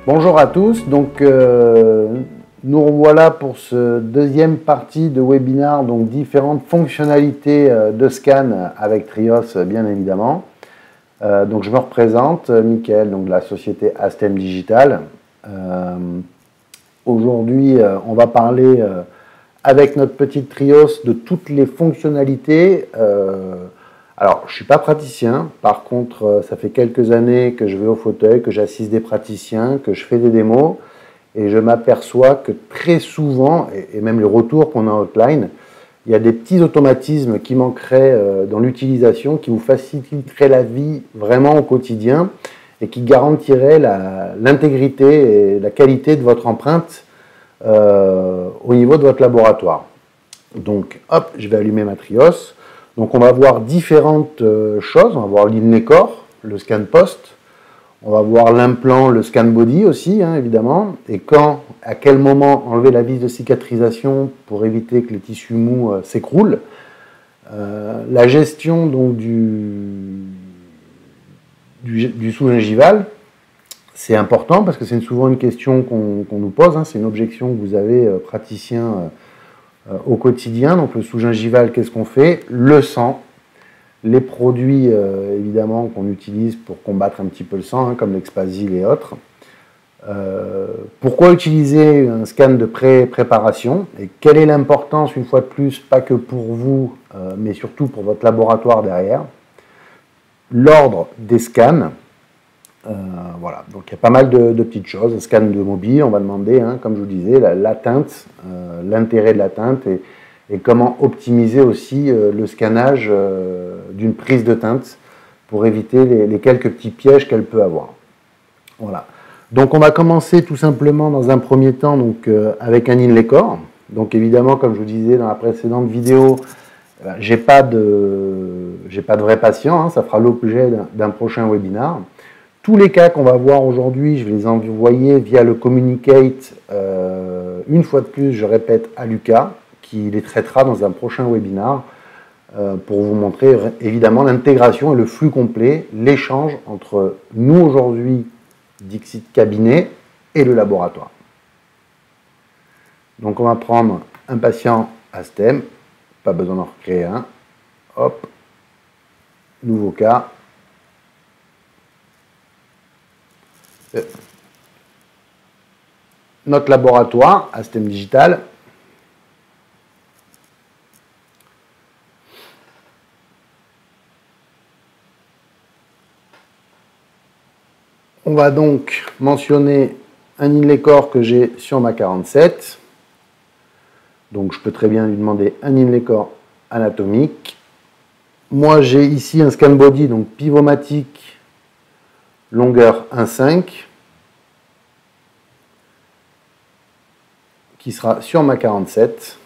Bonjour à tous, donc nous revoilà pour ce deuxième partie de webinaire, donc différentes fonctionnalités de scan avec Trios bien évidemment. Donc je me représente, Mickaël, donc de la société Astem Digital. Aujourd'hui on va parler avec notre petite Trios de toutes les fonctionnalités. Alors, je ne suis pas praticien, par contre, ça fait quelques années que je vais au fauteuil, que j'assiste des praticiens, que je fais des démos, et je m'aperçois que très souvent, et même les retours qu'on a en hotline, il y a des petits automatismes qui manqueraient dans l'utilisation, qui vous faciliteraient la vie vraiment au quotidien, et qui garantiraient l'intégrité et la qualité de votre empreinte au niveau de votre laboratoire. Donc, hop, je vais allumer ma Trios. Donc on va voir différentes choses, on va voir l'inlay-core, le scan post, on va voir l'implant, le scan body aussi, hein, évidemment, et quand, à quel moment enlever la vis de cicatrisation pour éviter que les tissus mous s'écroulent. La gestion donc, du sous-gingival, c'est important parce que c'est souvent une question qu'on nous pose, hein, c'est une objection que vous avez, praticien, au quotidien. Donc le sous-gingival, qu'est-ce qu'on fait? Le sang, les produits évidemment qu'on utilise pour combattre un petit peu le sang, hein, comme l'Expasil et autres. Pourquoi utiliser un scan de préparation et quelle est l'importance, une fois de plus, pas que pour vous, mais surtout pour votre laboratoire derrière. L'ordre des scans. Voilà, donc il y a pas mal de petites choses. Un scan de mobile, on va demander, hein, comme je vous disais, la teinte, l'intérêt de la teinte et comment optimiser aussi le scannage d'une prise de teinte pour éviter les quelques petits pièges qu'elle peut avoir. Voilà. Donc on va commencer tout simplement dans un premier temps donc, avec un inlay-core. Donc évidemment, comme je vous disais dans la précédente vidéo, j'ai pas de vrai patient, hein, ça fera l'objet d'un prochain webinaire. Tous les cas qu'on va voir aujourd'hui, je vais les envoyer via le communicate, une fois de plus, je répète, à Lucas, qui les traitera dans un prochain webinaire pour vous montrer évidemment l'intégration et le flux complet, l'échange entre nous aujourd'hui, Dixit Cabinet, et le laboratoire. Donc on va prendre un patient Astem, pas besoin d'en recréer un, hop, nouveau cas. Notre laboratoire, Astem Digital. On va donc mentionner un inlay-core que j'ai sur ma 47. Donc je peux très bien lui demander un inlay-core anatomique. Moi j'ai ici un scan body, donc pivomatique, longueur 1,5. Qui sera sur ma 47.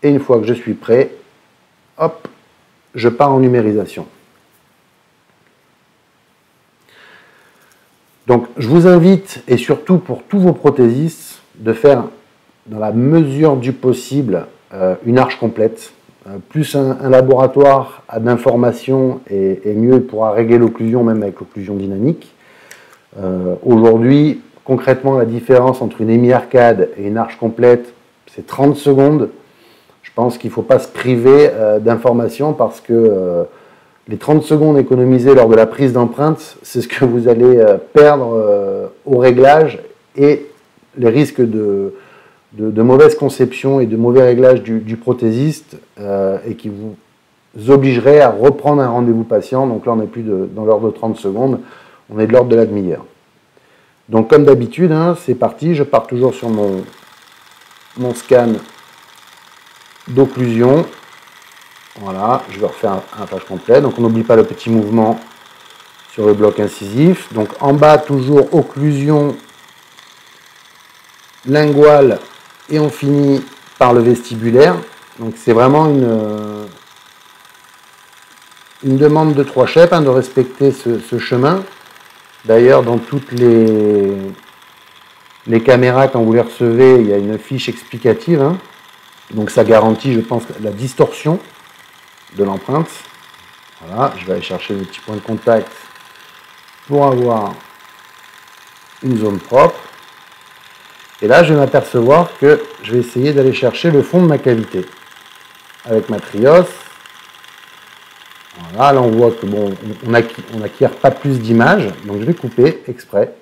Et une fois que je suis prêt, hop, je pars en numérisation. Donc je vous invite, et surtout pour tous vos prothésistes, de faire dans la mesure du possible une arche complète. Plus un laboratoire a d'informations et mieux il pourra régler l'occlusion, même avec l'occlusion dynamique. Aujourd'hui, concrètement, la différence entre une hémi-arcade et une arche complète, c'est 30 secondes. Je pense qu'il ne faut pas se priver d'informations parce que les 30 secondes économisées lors de la prise d'empreinte, c'est ce que vous allez perdre au réglage et les risques de mauvaise conception et de mauvais réglage du prothésiste et qui vous obligerait à reprendre un rendez-vous patient. Donc là, on n'est plus dans l'ordre de 30 secondes, on est de l'ordre de la demi-heure. Donc comme d'habitude, hein, c'est parti, je pars toujours sur mon scan d'occlusion. Voilà, je vais refaire un page complet. Donc on n'oublie pas le petit mouvement sur le bloc incisif. Donc en bas, toujours occlusion linguale et on finit par le vestibulaire. Donc c'est vraiment une demande de 3 chefs, hein, de respecter ce chemin. D'ailleurs, dans toutes les caméras, quand vous les recevez, il y a une fiche explicative. Hein. Donc ça garantit, je pense, la distorsion de l'empreinte. Voilà, je vais aller chercher le petit point de contact pour avoir une zone propre. Et là, je vais m'apercevoir que je vais essayer d'aller chercher le fond de ma cavité. Avec ma Trios. Voilà, là on voit que bon, on n'acquiert pas plus d'images, donc je vais couper exprès.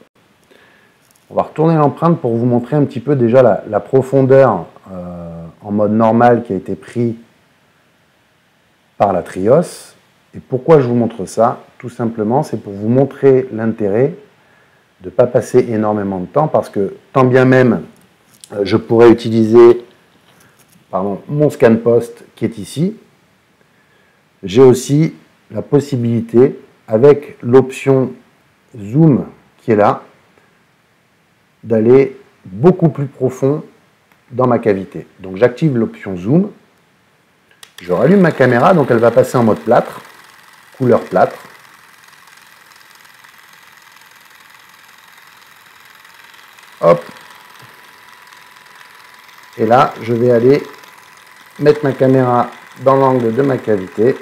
On va retourner l'empreinte pour vous montrer un petit peu déjà la profondeur en mode normal qui a été pris par la Trios. Et pourquoi je vous montre ça? Tout simplement, c'est pour vous montrer l'intérêt de ne pas passer énormément de temps, parce que tant bien même je pourrais utiliser mon scan post qui est ici, j'ai aussi la possibilité, avec l'option zoom qui est là, d'aller beaucoup plus profond dans ma cavité. Donc j'active l'option zoom, je rallume ma caméra, donc elle va passer en mode plâtre, couleur plâtre. Hop. Et là, je vais aller mettre ma caméra dans l'angle de ma cavité.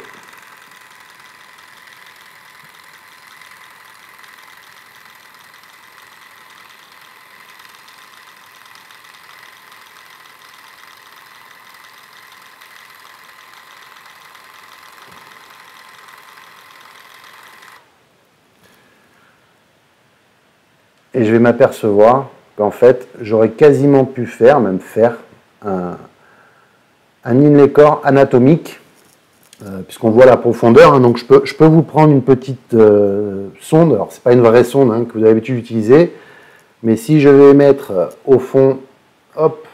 Et je vais m'apercevoir qu'en fait, j'aurais quasiment pu faire, même faire, un inlay core anatomique, puisqu'on voit la profondeur. Hein, donc je peux vous prendre une petite sonde. Alors, ce n'est pas une vraie sonde que vous avez l'habitude d'utiliser, mais si je vais mettre au fond, hop,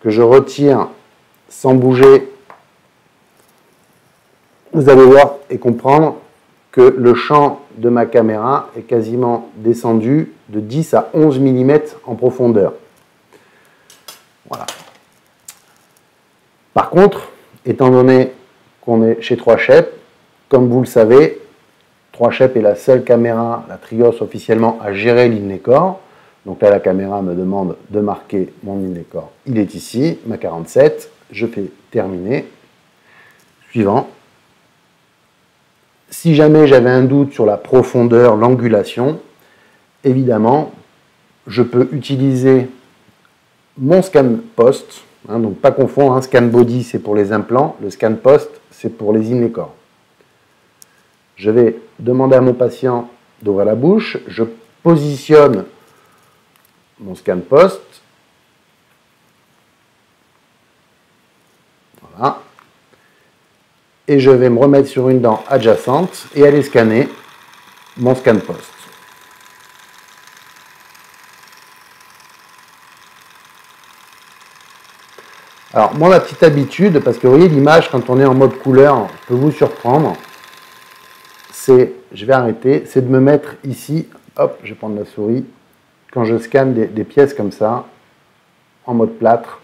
que je retire sans bouger, vous allez voir et comprendre que le champ de ma caméra est quasiment descendu de 10 à 11 mm en profondeur. Voilà. Par contre, étant donné qu'on est chez 3Shep, comme vous le savez, 3Shep est la seule caméra, la Trios officiellement, à gérer l'inlay core. Donc là, la caméra me demande de marquer mon inlay core. Il est ici, ma 47. Je fais terminer. Suivant. Si jamais j'avais un doute sur la profondeur, l'angulation, évidemment, je peux utiliser mon scan post, donc pas confondre, scan body c'est pour les implants, le scan post c'est pour les inlay core. Je vais demander à mon patient d'ouvrir la bouche, je positionne mon scan post, voilà, et je vais me remettre sur une dent adjacente et aller scanner mon scan post. Alors moi, ma petite habitude, parce que vous voyez l'image quand on est en mode couleur peut vous surprendre, c'est, je vais arrêter, c'est de me mettre ici, hop, je vais prendre la souris, quand je scanne des pièces comme ça, en mode plâtre,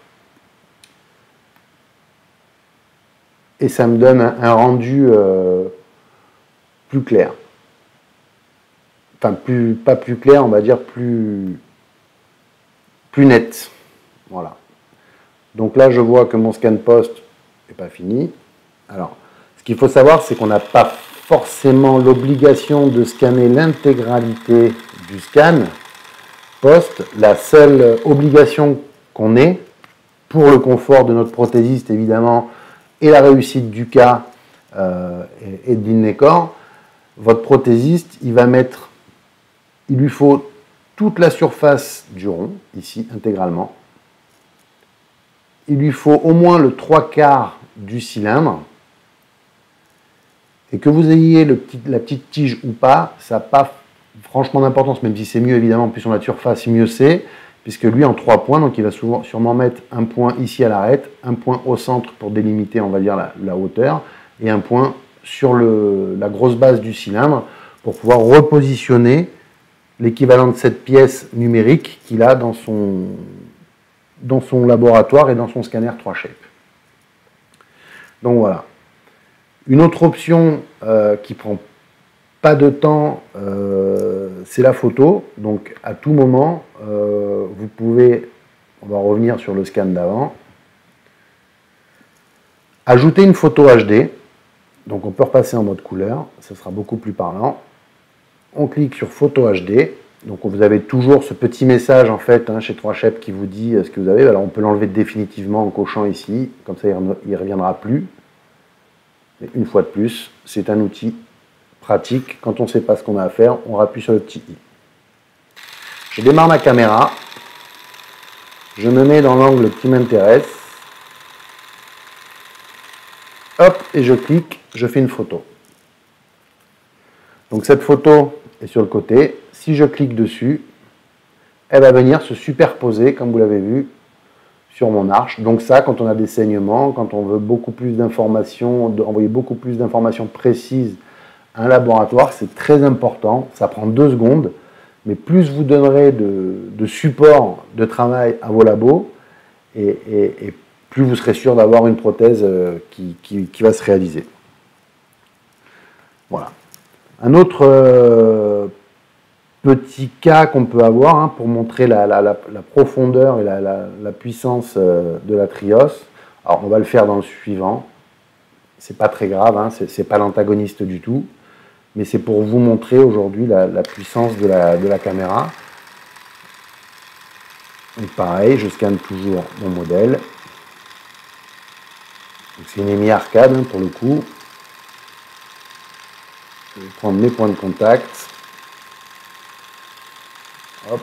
et ça me donne un rendu plus clair. Enfin, pas plus clair, on va dire plus net. Voilà. Donc là, je vois que mon scan post n'est pas fini. Alors, ce qu'il faut savoir, c'est qu'on n'a pas forcément l'obligation de scanner l'intégralité du scan post. La seule obligation qu'on ait, pour le confort de notre prothésiste évidemment, et la réussite du cas et de l'inlay core, votre prothésiste, il lui faut toute la surface du rond, ici, intégralement. Il lui faut au moins le 3/4 du cylindre. Et que vous ayez la petite tige ou pas, ça n'a pas franchement d'importance, même si c'est mieux évidemment, plus on a de surface, mieux c'est, puisque lui en 3 points, donc il va sûrement mettre un point ici à l'arête, un point au centre pour délimiter, on va dire, la hauteur, et un point sur la grosse base du cylindre pour pouvoir repositionner l'équivalent de cette pièce numérique qu'il a dans son laboratoire et dans son scanner 3Shep. Donc voilà. Une autre option qui prend pas de temps, c'est la photo. Donc à tout moment, vous pouvez, on va revenir sur le scan d'avant, ajouter une photo HD. Donc on peut repasser en mode couleur, ce sera beaucoup plus parlant. On clique sur photo HD Donc vous avez toujours ce petit message en fait chez 3Chef qui vous dit ce que vous avez. Alors on peut l'enlever définitivement en cochant ici, comme ça il ne reviendra plus. Mais une fois de plus, c'est un outil pratique. Quand on ne sait pas ce qu'on a à faire, on appuie sur le petit i. Je démarre ma caméra. Je me mets dans l'angle qui m'intéresse. Hop, et je clique, je fais une photo. Donc cette photo est sur le côté. Si je clique dessus, elle va venir se superposer, comme vous l'avez vu, sur mon arche. Donc ça, quand on a des saignements, quand on veut beaucoup plus d'informations, envoyer beaucoup plus d'informations précises à un laboratoire, c'est très important. Ça prend 2 secondes, mais plus vous donnerez de support de travail à vos labos, et plus vous serez sûr d'avoir une prothèse qui va se réaliser. Voilà. Un autre petit cas qu'on peut avoir pour montrer la profondeur et la puissance de la Trios. Alors on va le faire dans le suivant. C'est pas très grave, c'est pas l'antagoniste du tout, mais c'est pour vous montrer aujourd'hui la puissance de la caméra. Donc pareil, je scanne toujours mon modèle. C'est une EMI arcade pour le coup. Je vais prendre mes points de contact. Hop.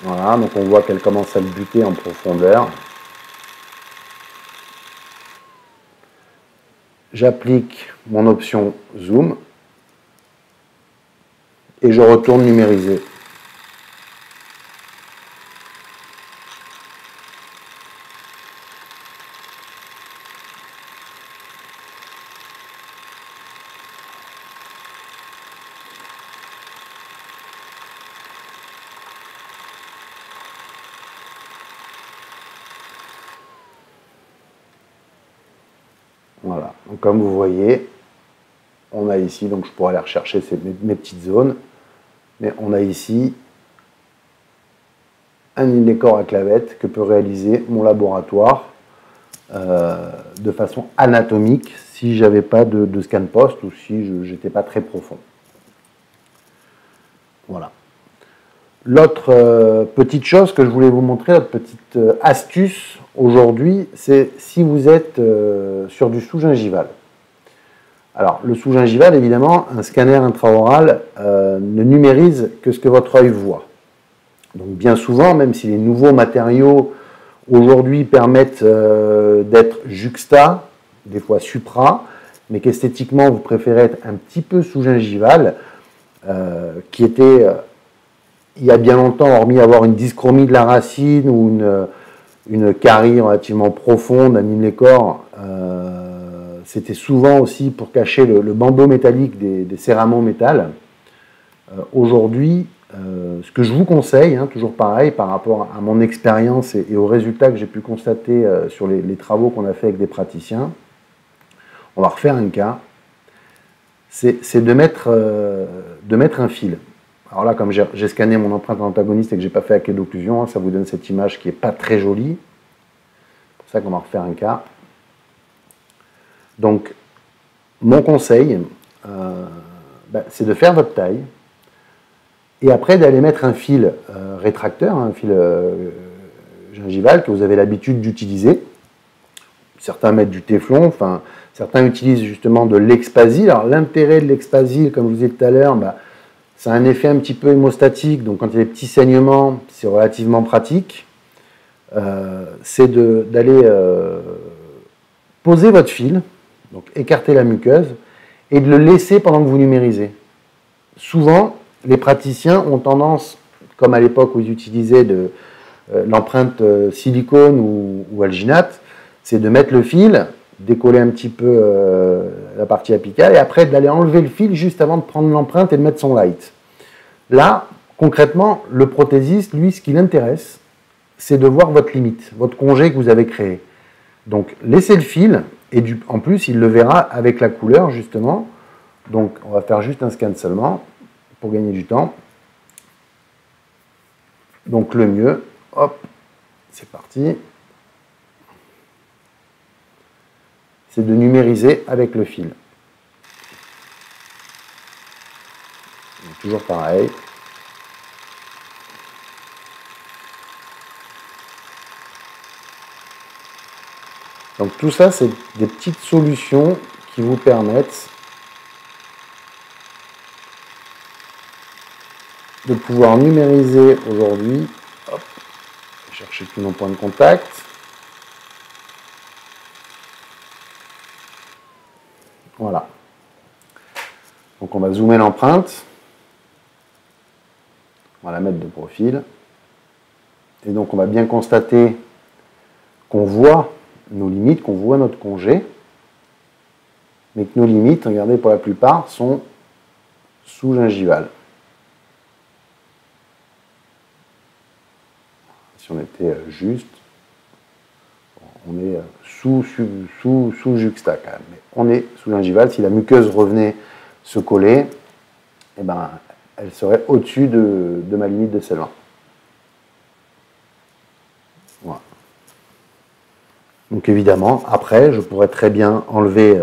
Voilà, donc on voit qu'elle commence à le buter en profondeur. J'applique mon option zoom et je retourne numériser. Voilà, donc comme vous voyez, on a ici, donc je pourrais aller rechercher mes petites zones, mais on a ici un décor à clavette que peut réaliser mon laboratoire de façon anatomique si j'avais pas de scan post ou si je n'étais pas très profond. Voilà. L'autre petite chose que je voulais vous montrer, l'autre petite astuce aujourd'hui, c'est si vous êtes sur du sous-gingival. Alors, le sous-gingival, évidemment, un scanner intraoral ne numérise que ce que votre œil voit. Donc, bien souvent, même si les nouveaux matériaux aujourd'hui permettent d'être juxta, des fois supra, mais qu'esthétiquement, vous préférez être un petit peu sous-gingival, qui était... il y a bien longtemps, hormis avoir une dyschromie de la racine ou une carie relativement profonde à Mine-les-Corps, c'était souvent aussi pour cacher le bandeau métallique des céramos métal. Aujourd'hui, ce que je vous conseille, toujours pareil, par rapport à mon expérience et aux résultats que j'ai pu constater sur les travaux qu'on a fait avec des praticiens, on va refaire un cas, c'est de mettre un fil. Alors là, comme j'ai scanné mon empreinte antagoniste et que je n'ai pas fait la clé d'occlusion, ça vous donne cette image qui n'est pas très jolie. C'est pour ça qu'on va refaire un cas. Donc, mon conseil, c'est de faire votre taille et après d'aller mettre un fil rétracteur, un fil gingival que vous avez l'habitude d'utiliser. Certains mettent du téflon, certains utilisent justement de l'expasil. Alors l'intérêt de l'expasil, comme je vous disais tout à l'heure, ça a un effet un petit peu hémostatique, donc quand il y a des petits saignements, c'est relativement pratique. C'est d'aller poser votre fil, donc écarter la muqueuse, et de le laisser pendant que vous numérisez. Souvent, les praticiens ont tendance, comme à l'époque où ils utilisaient l'empreinte silicone ou alginate, c'est de mettre le fil, décoller un petit peu la partie apicale, et après d'aller enlever le fil juste avant de prendre l'empreinte et de mettre son light. Là, concrètement, le prothésiste, lui, ce qui l'intéresse, c'est de voir votre limite, votre congé que vous avez créé. Donc, laissez le fil, et en plus, il le verra avec la couleur, justement. Donc, on va faire juste un scan seulement, pour gagner du temps. Donc, le mieux, hop, c'est parti. c'est de numériser avec le fil. Donc, toujours pareil. Donc tout ça, c'est des petites solutions qui vous permettent de pouvoir numériser aujourd'hui. Hop, je vais chercher tous nos points de contact. Voilà. Donc on va zoomer l'empreinte. On va la mettre de profil. Et donc on va bien constater qu'on voit nos limites, qu'on voit notre congé, mais que nos limites, regardez, pour la plupart, sont sous-gingivales. Si on était juste, on est sous juxta quand même, mais on est sous-gingival. Si la muqueuse revenait se coller, eh ben, elle serait au-dessus de ma limite de scellement. Voilà. Donc évidemment, après, je pourrais très bien enlever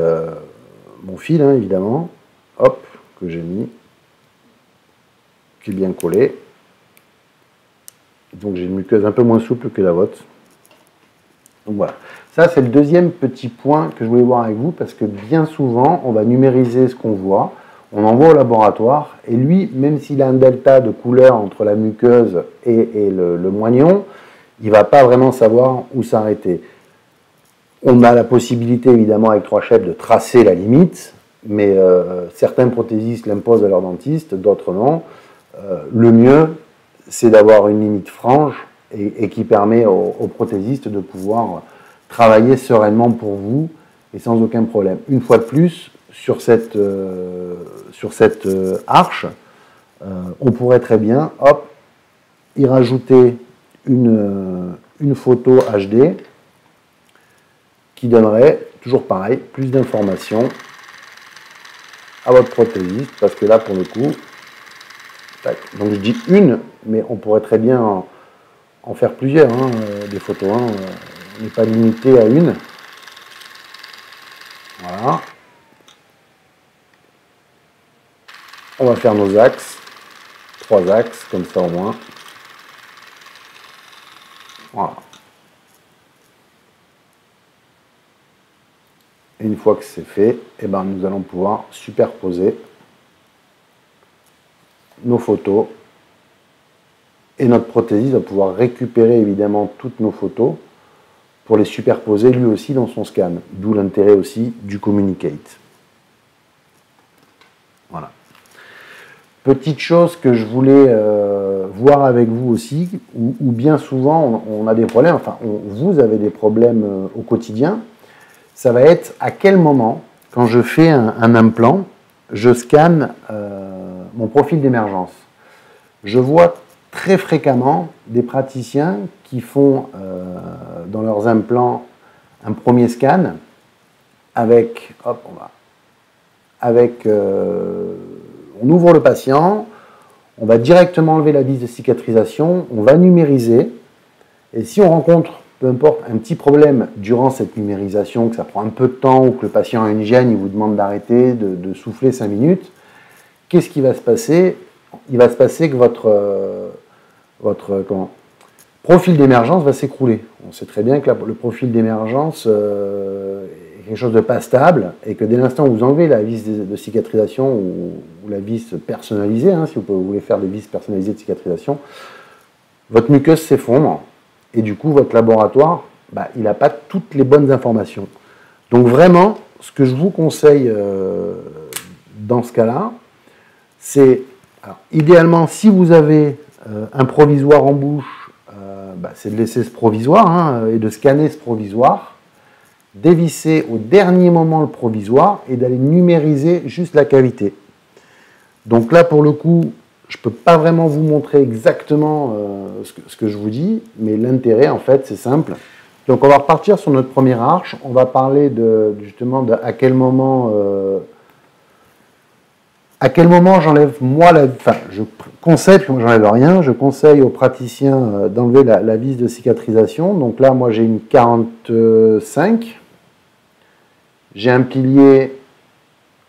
mon fil, hein, évidemment, hop, que j'ai mis, qui est bien collé. Donc j'ai une muqueuse un peu moins souple que la vôtre. Donc voilà. Ça, c'est le deuxième petit point que je voulais voir avec vous, parce que bien souvent, on va numériser ce qu'on voit, on envoie au laboratoire, et lui, même s'il a un delta de couleur entre la muqueuse et le moignon, il ne va pas vraiment savoir où s'arrêter. On a la possibilité, évidemment, avec 3Shape, de tracer la limite, mais certains prothésistes l'imposent à leur dentiste, d'autres non. Le mieux, c'est d'avoir une limite franche et qui permet aux prothésistes de pouvoir travailler sereinement pour vous et sans aucun problème. Une fois de plus, sur cette arche, on pourrait très bien, hop, y rajouter une photo HD qui donnerait, toujours pareil, plus d'informations à votre prothésiste, parce que là, pour le coup, tac, donc je dis une, mais on pourrait très bien en faire plusieurs, hein, des photos, hein, on n'est pas limité à une. Voilà. On va faire nos axes, 3 axes, comme ça au moins. Voilà. Et une fois que c'est fait, eh ben, nous allons pouvoir superposer nos photos. Et notre prothésiste va pouvoir récupérer évidemment toutes nos photos pour les superposer lui aussi dans son scan. D'où l'intérêt aussi du Communicate. Voilà. Petite chose que je voulais voir avec vous aussi, où bien souvent on a des problèmes, enfin vous avez des problèmes au quotidien, ça va être à quel moment, quand je fais un implant, je scanne mon profil d'émergence. Je vois très fréquemment des praticiens qui font dans leurs implants un premier scan avec, hop, on ouvre le patient, on va directement enlever la vis de cicatrisation, on va numériser, et si on rencontre, peu importe, un petit problème durant cette numérisation, que ça prend un peu de temps ou que le patient a une gêne, il vous demande d'arrêter, de souffler 5 minutes, qu'est-ce qui va se passer? Il va se passer que votre profil d'émergence va s'écrouler. On sait très bien que le profil d'émergence est quelque chose de pas stable et que dès l'instant où vous enlevez la vis de cicatrisation ou la vis personnalisée, hein, si vous voulez faire des vis personnalisées de cicatrisation, votre muqueuse s'effondre et du coup votre laboratoire, bah, il n'a pas toutes les bonnes informations. Donc vraiment, ce que je vous conseille dans ce cas-là, c'est, idéalement, si vous avez un provisoire en bouche, bah, c'est de laisser ce provisoire hein, et de scanner ce provisoire, dévisser au dernier moment le provisoire et d'aller numériser juste la cavité. Donc là, pour le coup, je ne peux pas vraiment vous montrer exactement ce que je vous dis, mais l'intérêt, en fait, c'est simple. Donc on va repartir sur notre première arche. On va parler justement à quel moment j'enlève moi je conseille, parce que moi j'enlève rien, je conseille aux praticiens d'enlever la vis de cicatrisation. Donc là, moi j'ai une 45. J'ai un pilier,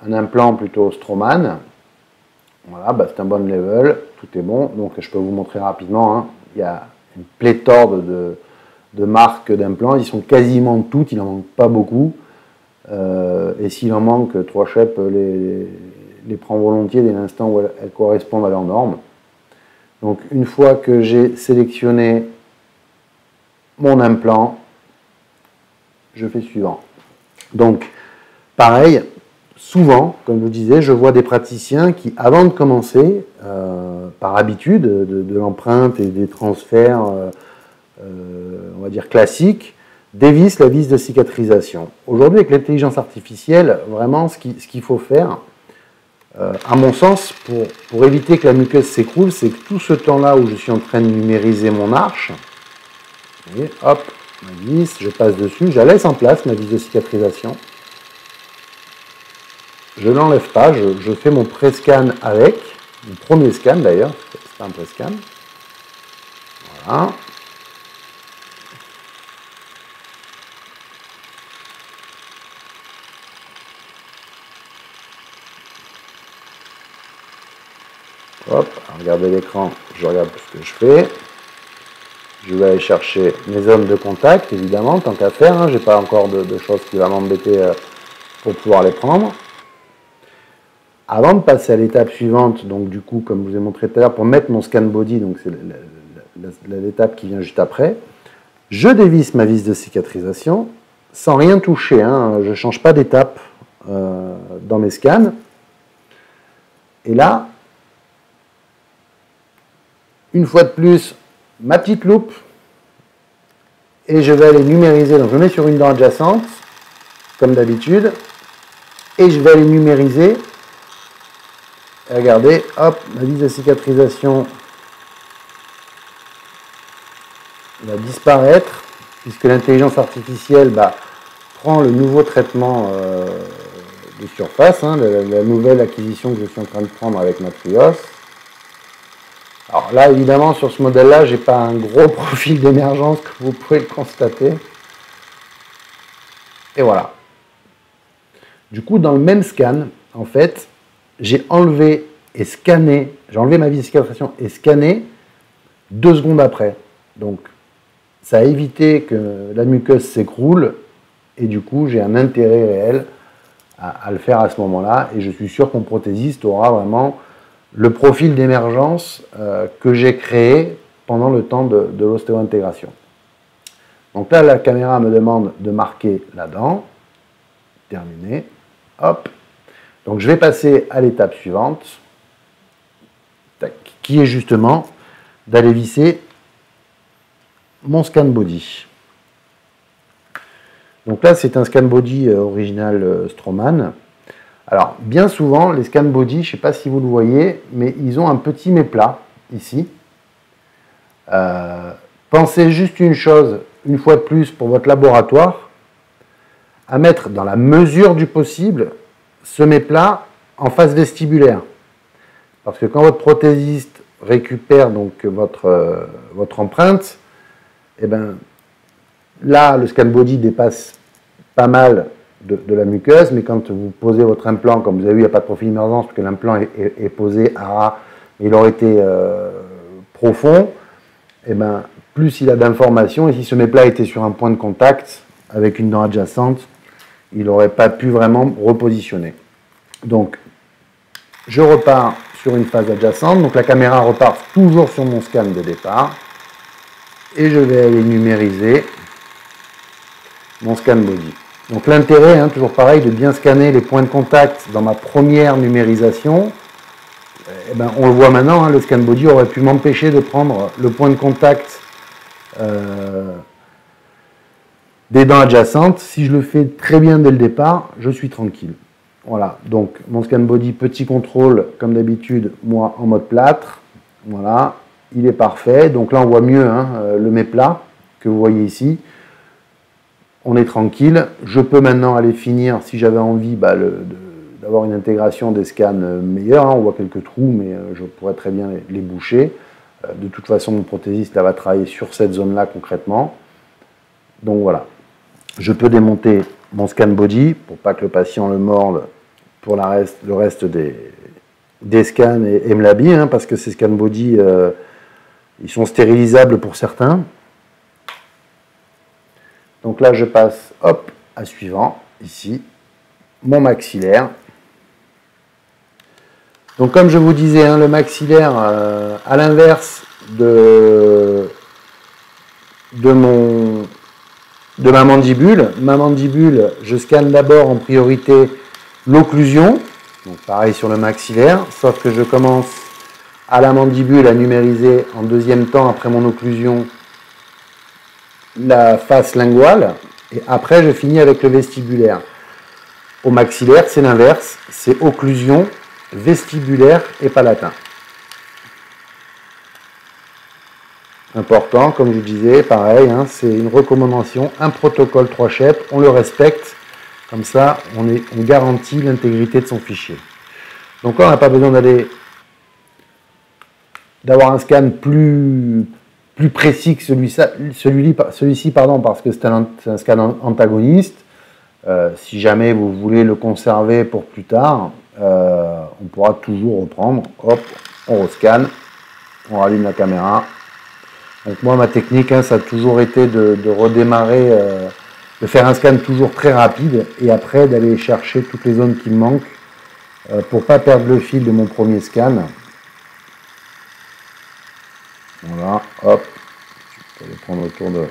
un implant plutôt Straumann. Voilà, bah, c'est un bon level, tout est bon. Donc je peux vous montrer rapidement, hein. Il y a une pléthore de marques d'implants. Ils sont quasiment toutes, il n'en manque pas beaucoup. Et s'il en manque, 3 Shep les prend volontiers dès l'instant où elles correspondent à leurs normes. Donc une fois que j'ai sélectionné mon implant, je fais suivant. Donc pareil, souvent, comme je vous disais, je vois des praticiens qui, avant de commencer, par habitude de l'empreinte et des transferts, on va dire classiques, dévissent la vis de cicatrisation. Aujourd'hui, avec l'intelligence artificielle, vraiment, ce qu'il faut faire, à mon sens, pour éviter que la muqueuse s'écroule, c'est que tout ce temps-là où je suis en train de numériser mon arche, vous voyez, hop, ma vis, je passe dessus, je la laisse en place, ma vis de cicatrisation. Je ne l'enlève pas, je fais mon pré-scan avec, mon premier scan d'ailleurs, c'est pas un pré-scan. Voilà. Hop, regardez l'écran, je regarde ce que je fais. Je vais aller chercher mes zones de contact, évidemment, tant qu'à faire. Hein, je n'ai pas encore de choses qui vont m'embêter pour pouvoir les prendre. Avant de passer à l'étape suivante, donc du coup, comme je vous ai montré tout à l'heure, pour mettre mon scan body, donc c'est l'étape qui vient juste après, je dévisse ma vis de cicatrisation sans rien toucher. Hein, je ne change pas d'étape dans mes scans. Et là, une fois de plus, ma petite loupe, et je vais aller numériser. Donc je mets sur une dent adjacente, comme d'habitude, et je vais aller numériser. Et regardez, hop, ma vis de cicatrisation va disparaître, puisque l'intelligence artificielle prend le nouveau traitement de surface, hein, la nouvelle acquisition que je suis en train de prendre avec ma Trios. Alors là, évidemment, sur ce modèle-là, je n'ai pas un gros profil d'émergence, comme vous pouvez le constater. Et voilà. Du coup, dans le même scan, en fait, j'ai enlevé et scanné, j'ai enlevé ma vis de cicatrisation et scanné 2 secondes après. Donc, ça a évité que la muqueuse s'écroule et du coup, j'ai un intérêt réel à le faire à ce moment-là. Et je suis sûr qu'on prothésiste aura vraiment le profil d'émergence que j'ai créé pendant le temps de l'ostéo-intégration. Donc là, la caméra me demande de marquer la dent. Terminé. Hop. Donc je vais passer à l'étape suivante, qui est justement d'aller visser mon scan body. Donc là, c'est un scan body original Straumann. Alors, bien souvent, les scan body, je ne sais pas si vous le voyez, mais ils ont un petit méplat, ici. Pensez juste une chose, une fois de plus, pour votre laboratoire, à mettre dans la mesure du possible ce méplat en face vestibulaire. Parce que quand votre prothésiste récupère donc votre empreinte, et ben, là, le scan body dépasse pas mal de la muqueuse, mais quand vous posez votre implant, comme vous avez vu, il n'y a pas de profil d'émergence, parce que l'implant est posé à ras, il aurait été profond, et ben, plus il a d'informations, et si ce méplat était sur un point de contact avec une dent adjacente, il n'aurait pas pu vraiment repositionner. Donc, je repars sur une phase adjacente, donc la caméra repart toujours sur mon scan de départ, et je vais aller numériser mon scan body. Donc l'intérêt, hein, toujours pareil, de bien scanner les points de contact dans ma première numérisation, eh ben, on le voit maintenant, hein, le scan body aurait pu m'empêcher de prendre le point de contact des dents adjacentes. Si je le fais très bien dès le départ, je suis tranquille. Voilà, donc mon scan body, petit contrôle, comme d'habitude, moi en mode plâtre. Voilà, il est parfait. Donc là, on voit mieux hein, le méplat que vous voyez ici. On est tranquille. Je peux maintenant aller finir, si j'avais envie, d'avoir une intégration des scans meilleure. Hein. On voit quelques trous, mais je pourrais très bien les boucher. De toute façon, mon prothésiste là, va travailler sur cette zone-là concrètement. Donc voilà. Je peux démonter mon scan body pour pas que le patient le morde pour le reste des scans et me l'habille, hein, parce que ces scans body, ils sont stérilisables pour certains. Donc là, je passe, hop, à suivant, ici, mon maxillaire. Donc comme je vous disais, hein, le maxillaire, à l'inverse de ma mandibule. Ma mandibule, je scanne d'abord en priorité l'occlusion, donc pareil sur le maxillaire, sauf que je commence à la mandibule à numériser en deuxième temps après mon occlusion la face linguale, et après je finis avec le vestibulaire. Au maxillaire, c'est l'inverse, c'est occlusion, vestibulaire et palatin. Important, comme je vous disais, pareil, hein, c'est une recommandation, un protocole 3 chèques, on le respecte, comme ça on garantit l'intégrité de son fichier. Donc là on n'a pas besoin d'avoir un scan plus précis que celui-ci, parce que c'est un scan antagoniste. Si jamais vous voulez le conserver pour plus tard, on pourra toujours reprendre, hop, on rescanne, on rallume la caméra. Donc moi, ma technique, hein, ça a toujours été de redémarrer, de faire un scan toujours très rapide et après d'aller chercher toutes les zones qui me manquent pour ne pas perdre le fil de mon premier scan. Voilà, hop, je peux aller prendre autour de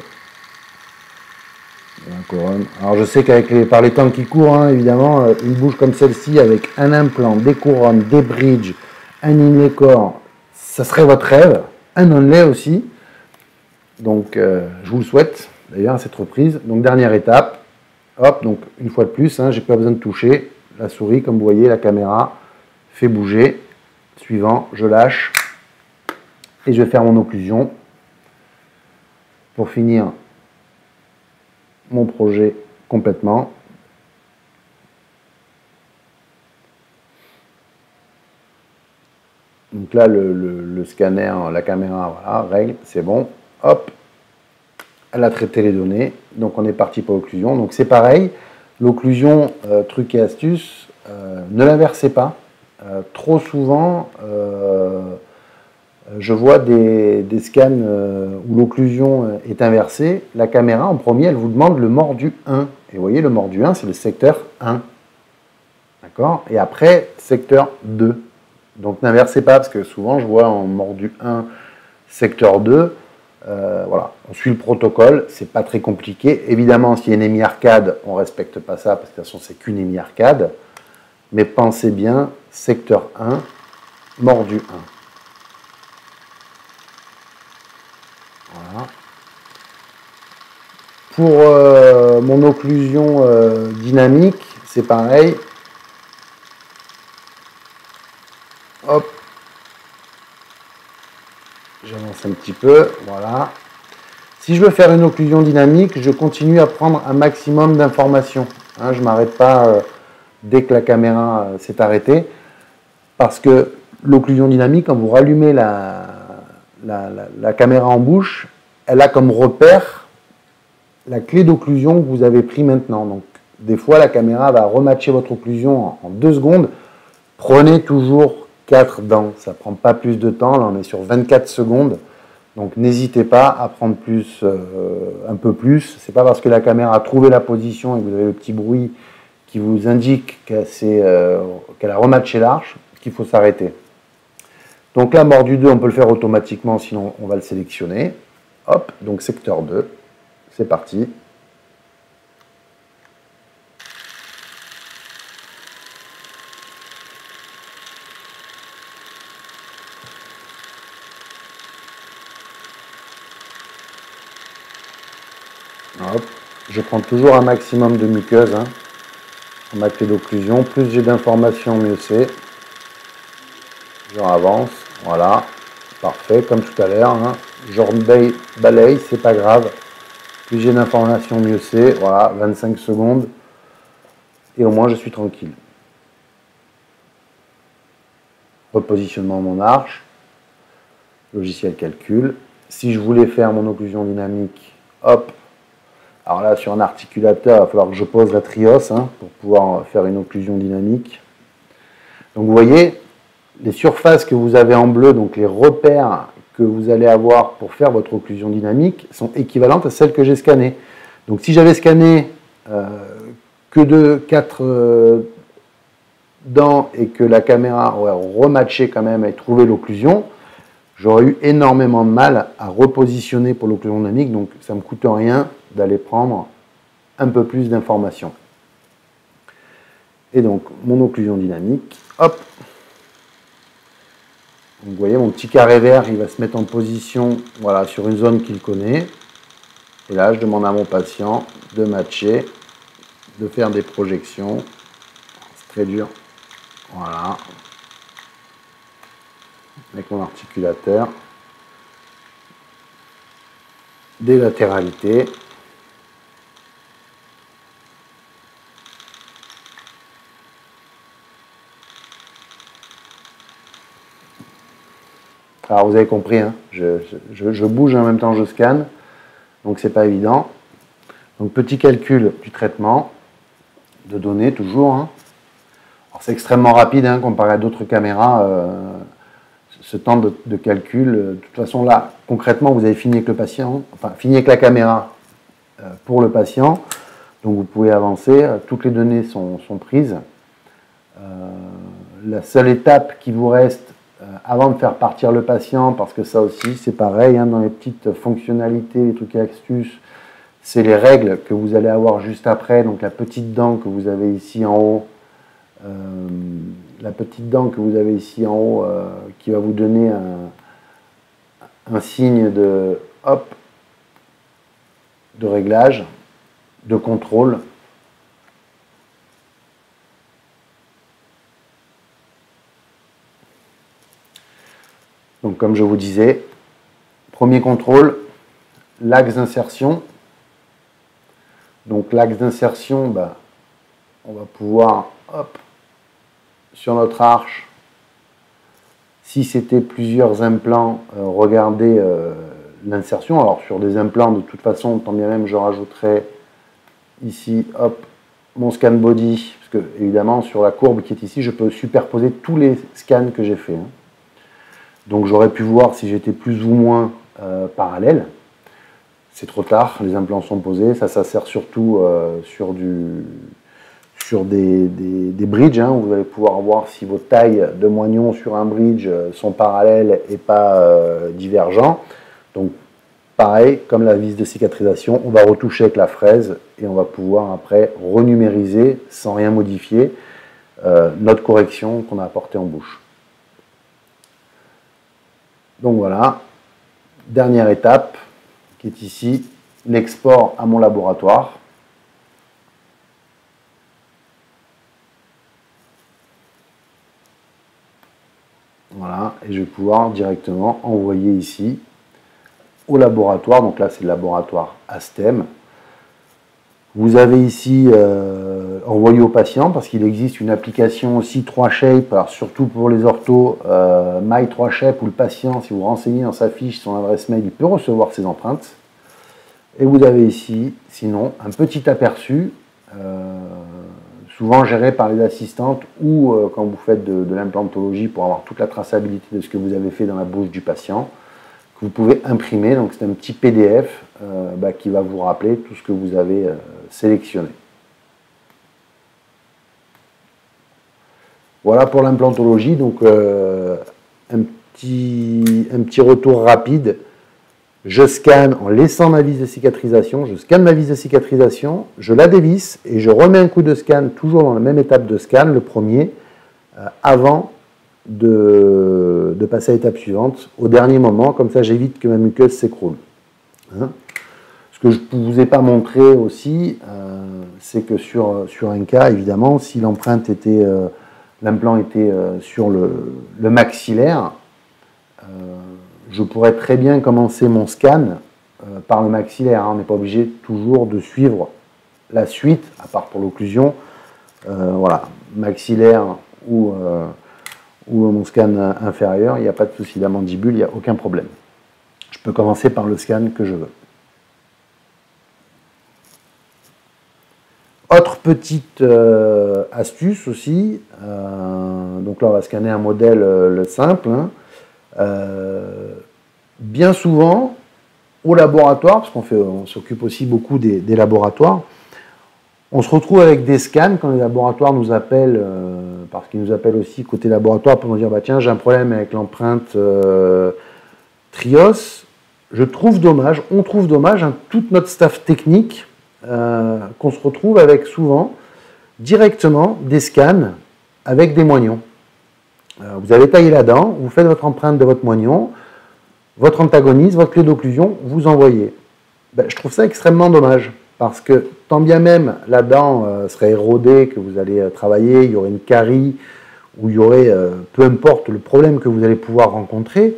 la couronne. Alors je sais par les temps qui courent, hein, évidemment, une bouche comme celle-ci avec un implant, des couronnes, des bridges, un inlay corps, ça serait votre rêve, un onlay aussi. Donc je vous le souhaite d'ailleurs à cette reprise. Donc dernière étape, hop, donc une fois de plus, hein, j'ai pas besoin de toucher la souris, comme vous voyez, la caméra fait bouger. Suivant, je lâche et je vais faire mon occlusion pour finir mon projet complètement. Donc là, le scanner, la caméra, voilà, règle, c'est bon. Hop, elle a traité les données. Donc on est parti pour l'occlusion. Donc c'est pareil, l'occlusion, truc et astuce, ne l'inversez pas. Trop souvent, je vois des scans où l'occlusion est inversée. La caméra, en premier, elle vous demande le mordu 1. Et vous voyez, le mordu 1, c'est le secteur 1. D'accord? Et après, secteur 2. Donc n'inversez pas, parce que souvent, je vois en mordu 1, secteur 2. Voilà, on suit le protocole, c'est pas très compliqué. Évidemment, s'il y a une EMI arcade, on ne respecte pas ça, parce que de toute façon, c'est qu'une EMI arcade. Mais pensez bien, secteur 1, mordu 1. Voilà. Pour mon occlusion dynamique, c'est pareil. Hop. J'avance un petit peu, voilà. Si je veux faire une occlusion dynamique, je continue à prendre un maximum d'informations. Hein, je ne m'arrête pas dès que la caméra s'est arrêtée, parce que l'occlusion dynamique, quand vous rallumez la caméra en bouche, elle a comme repère la clé d'occlusion que vous avez pris maintenant. Donc, des fois, la caméra va rematcher votre occlusion en 2 secondes. Prenez toujours 4 dents, ça ne prend pas plus de temps, là on est sur 24 secondes, donc n'hésitez pas à prendre plus, un peu plus, c'est pas parce que la caméra a trouvé la position et que vous avez le petit bruit qui vous indique qu'elle a rematché l'arche qu'il faut s'arrêter. Donc là, mordu 2, on peut le faire automatiquement, sinon on va le sélectionner. Hop, donc secteur 2, c'est parti. Hop. Je prends toujours un maximum de muqueuse hein, en ma clé d'occlusion. Plus j'ai d'informations, mieux c'est. Je avance, voilà, parfait, comme tout à l'heure. Hein. Je balaye, c'est pas grave. Plus j'ai d'informations, mieux c'est. Voilà, 25 secondes. Et au moins, je suis tranquille. Repositionnement de mon arche. Logiciel calcul. Si je voulais faire mon occlusion dynamique, hop, Alors là, sur un articulateur, il va falloir que je pose la trios pour pouvoir faire une occlusion dynamique. Donc vous voyez, les surfaces que vous avez en bleu, donc les repères que vous allez avoir pour faire votre occlusion dynamique, sont équivalentes à celles que j'ai scannées. Donc si j'avais scanné que 4 dents et que la caméra aurait rematché quand même et trouvé l'occlusion, j'aurais eu énormément de mal à repositionner pour l'occlusion dynamique, donc ça ne me coûte rien d'aller prendre un peu plus d'informations. Et donc mon occlusion dynamique, hop. Donc, vous voyez, mon petit carré vert, il va se mettre en position, voilà, sur une zone qu'il connaît. Et là, je demande à mon patient de matcher, de faire des projections. C'est très dur. Voilà. Avec mon articulateur. Des latéralités. Alors vous avez compris, hein, je bouge en même temps que je scanne, donc c'est pas évident. Donc petit calcul du traitement de données toujours. Alors c'est extrêmement rapide comparé à d'autres caméras. Ce temps de calcul, de toute façon là, concrètement, vous avez fini avec le patient, enfin fini avec la caméra pour le patient, donc vous pouvez avancer. Toutes les données sont prises. La seule étape qui vous reste avant de faire partir le patient, parce que ça aussi c'est pareil, dans les petites fonctionnalités, les trucs et astuces, c'est les règles que vous allez avoir juste après. Donc la petite dent que vous avez ici en haut, qui va vous donner un signe de hop, de réglage, de contrôle. Donc comme je vous disais, premier contrôle, l'axe d'insertion. Donc l'axe d'insertion, on va pouvoir, hop, sur notre arche, si c'était plusieurs implants, regarder l'insertion. Alors sur des implants, de toute façon, tant bien même, je rajouterai ici, hop, mon scan body, parce que évidemment, sur la courbe qui est ici, je peux superposer tous les scans que j'ai fait. Donc j'aurais pu voir si j'étais plus ou moins parallèle. C'est trop tard, les implants sont posés. Ça sert surtout sur des bridges. Vous allez pouvoir voir si vos tailles de moignons sur un bridge sont parallèles et pas divergents. Donc pareil, comme la vis de cicatrisation, on va retoucher avec la fraise et on va pouvoir après renumériser sans rien modifier notre correction qu'on a apportée en bouche. Donc voilà, dernière étape qui est ici, l'export à mon laboratoire. Voilà, et je vais pouvoir directement envoyer ici au laboratoire. Donc là, c'est le laboratoire ASTEM. Vous avez ici envoyé au patient, parce qu'il existe une application aussi 3Shape, alors surtout pour les orthos, My 3Shape, où le patient, si vous renseignez dans sa fiche son adresse mail, il peut recevoir ses empreintes. Et vous avez ici, sinon, un petit aperçu, souvent géré par les assistantes, ou quand vous faites de l'implantologie pour avoir toute la traçabilité de ce que vous avez fait dans la bouche du patient, que vous pouvez imprimer. Donc c'est un petit PDF qui va vous rappeler tout ce que vous avez sélectionné. Voilà pour l'implantologie. Donc un petit retour rapide. Je scanne en laissant ma vis de cicatrisation. Je scanne ma vis de cicatrisation, je la dévisse et je remets un coup de scan, toujours dans la même étape de scan, le premier, avant de passer à l'étape suivante, au dernier moment, comme ça j'évite que ma muqueuse s'écroule. Ce que je ne vous ai pas montré aussi, c'est que sur un cas, évidemment, si l'empreinte était, l'implant était sur le maxillaire, je pourrais très bien commencer mon scan par le maxillaire. On n'est pas obligé toujours de suivre la suite, à part pour l'occlusion. Voilà, maxillaire ou mon scan inférieur, il n'y a pas de souci. La mandibule, il n'y a aucun problème. Je peux commencer par le scan que je veux. Autre petite astuce aussi, donc là on va scanner un modèle le simple, hein. Bien souvent au laboratoire, parce on s'occupe aussi beaucoup des laboratoires, on se retrouve avec des scans quand les laboratoires nous appellent, parce qu'ils nous appellent aussi côté laboratoire pour nous dire bah, tiens j'ai un problème avec l'empreinte Trios. Je trouve dommage, on trouve dommage, hein, toute notre staff technique, qu'on se retrouve avec souvent directement des scans avec des moignons. Vous avez taillé la dent, vous faites votre empreinte de votre moignon, votre antagoniste, votre clé d'occlusion, vous envoyez. Ben, je trouve ça extrêmement dommage, parce que tant bien même la dent serait érodée, que vous allez travailler, il y aurait une carie, ou il y aurait, peu importe le problème que vous allez pouvoir rencontrer,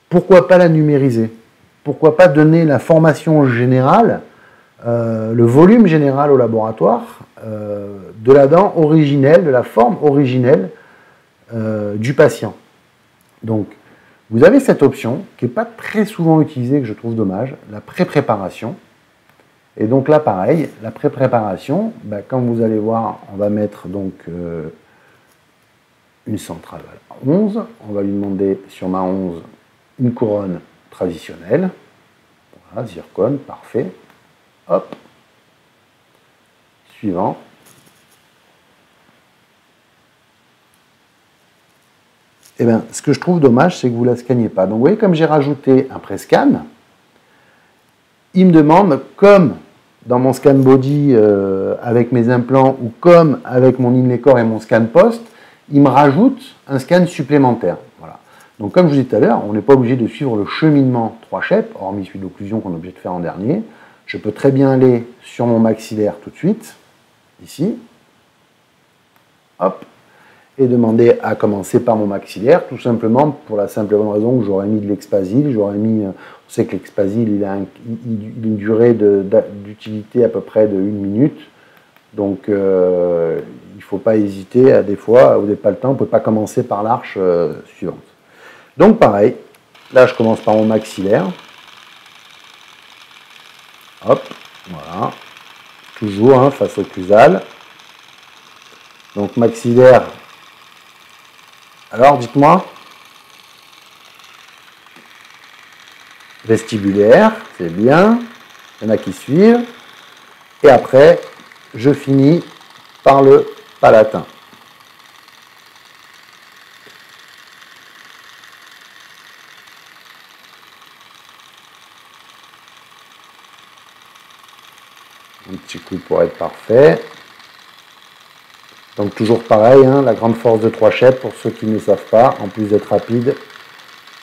pourquoi pas la numériser? Pourquoi pas donner l'information générale, le volume général au laboratoire de la dent originelle, de la forme originelle du patient. Donc, vous avez cette option qui n'est pas très souvent utilisée, que je trouve dommage, la pré-préparation. Et donc là, pareil, la pré-préparation, ben, comme vous allez voir, on va mettre donc une centrale à 11. On va lui demander sur ma 11 une couronne traditionnelle. Voilà, zircone, parfait. Hop. Suivant. Eh bien, ce que je trouve dommage, c'est que vous ne la scanniez pas. Donc, vous voyez, comme j'ai rajouté un pré-scan, il me demande, comme dans mon scan body avec mes implants ou comme avec mon Inlecor et mon scan post, il me rajoute un scan supplémentaire. Voilà. Donc, comme je vous disais tout à l'heure, on n'est pas obligé de suivre le cheminement 3 Shep, hormis celui d'occlusion qu'on est obligé de faire en dernier. Je peux très bien aller sur mon maxillaire tout de suite, ici. Hop. Et demander à commencer par mon maxillaire, tout simplement pour la simple et bonne raison que j'aurais mis de l'expasil, on sait que l'expasil il a une durée d'utilité à peu près de 1 minute, donc il ne faut pas hésiter, des fois, vous n'avez pas le temps, on ne peut pas commencer par l'arche suivante. Donc pareil, là je commence par mon maxillaire, hop, voilà, toujours hein, face occlusal, donc maxillaire. Alors, dites-moi. Vestibulaire, c'est bien. Il y en a qui suivent. Et après, je finis par le palatin. Un petit coup pour être parfait. Donc toujours pareil, hein, la grande force de 3 Shep, pour ceux qui ne le savent pas, en plus d'être rapide,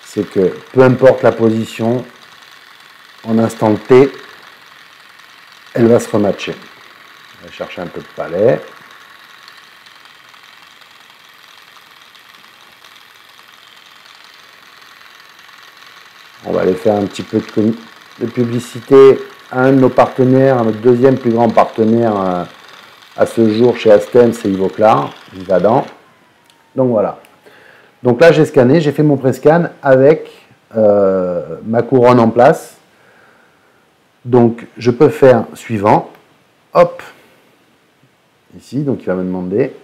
c'est que peu importe la position, en instant T, elle va se rematcher. On va chercher un peu de palais. On va aller faire un petit peu de publicité à un de nos partenaires, notre deuxième plus grand partenaire à ce jour chez Astem, c'est Ivoclar, Vivadent. Donc voilà. Donc là, j'ai scanné, j'ai fait mon pré-scan avec ma couronne en place. Donc je peux faire suivant. Hop. Ici, donc il va me demander